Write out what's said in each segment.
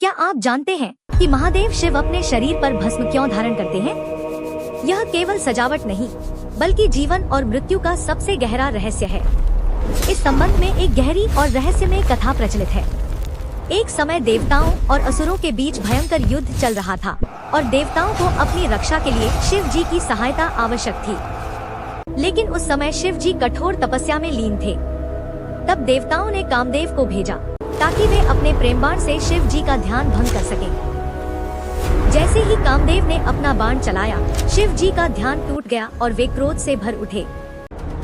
क्या आप जानते हैं कि महादेव शिव अपने शरीर पर भस्म क्यों धारण करते हैं? यह केवल सजावट नहीं, बल्कि जीवन और मृत्यु का सबसे गहरा रहस्य है। इस संबंध में एक गहरी और रहस्यमय कथा प्रचलित है। एक समय देवताओं और असुरों के बीच भयंकर युद्ध चल रहा था और देवताओं को अपनी रक्षा के लिए शिव जी की सहायता आवश्यक थी। लेकिन उस समय शिव जी कठोर तपस्या में लीन थे। तब देवताओं ने कामदेव को भेजा ताकि वे अपने प्रेम बाण से शिव जी का ध्यान भंग कर सकें। जैसे ही कामदेव ने अपना बाण चलाया, शिव जी का ध्यान टूट गया और वे क्रोध से भर उठे।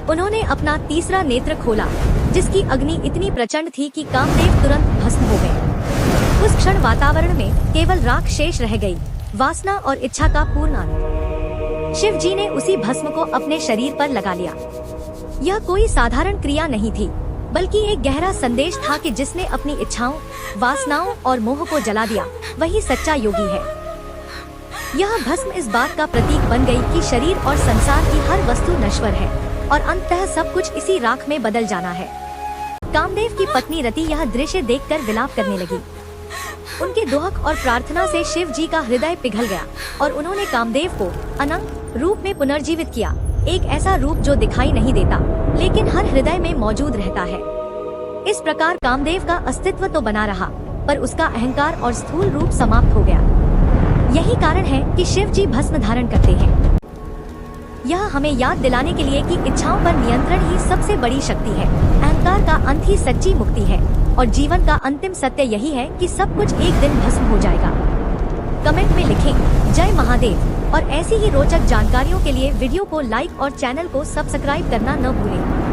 उन्होंने अपना तीसरा नेत्र खोला, जिसकी अग्नि इतनी प्रचंड थी कि कामदेव तुरंत भस्म हो गए। उस क्षण वातावरण में केवल राख शेष रह गई, वासना और इच्छा का पूर्ण अंत। शिव जी ने उसी भस्म को अपने शरीर पर लगा लिया। यह कोई साधारण क्रिया नहीं थी, बल्कि एक गहरा संदेश था कि जिसने अपनी इच्छाओं, वासनाओं और मोह को जला दिया, वही सच्चा योगी है। यह भस्म इस बात का प्रतीक बन गई कि शरीर और संसार की हर वस्तु नश्वर है और अंततः सब कुछ इसी राख में बदल जाना है। कामदेव की पत्नी रति यह दृश्य देखकर विलाप करने लगी। उनके दुहक और प्रार्थना से शिव जी का हृदय पिघल गया और उन्होंने कामदेव को अनंत रूप में पुनर्जीवित किया, एक ऐसा रूप जो दिखाई नहीं देता लेकिन हर हृदय में मौजूद रहता है। इस प्रकार कामदेव का अस्तित्व तो बना रहा, पर उसका अहंकार और स्थूल रूप समाप्त हो गया। यही कारण है कि शिव जी भस्म धारण करते हैं। यह हमें याद दिलाने के लिए कि इच्छाओं पर नियंत्रण ही सबसे बड़ी शक्ति है। अहंकार का अंत ही सच्ची मुक्ति है और जीवन का अंतिम सत्य यही है कि सब कुछ एक दिन भस्म हो जाएगा। कमेंट में लिखें जय महादेव और ऐसी ही रोचक जानकारियों के लिए वीडियो को लाइक और चैनल को सब्सक्राइब करना न भूलें।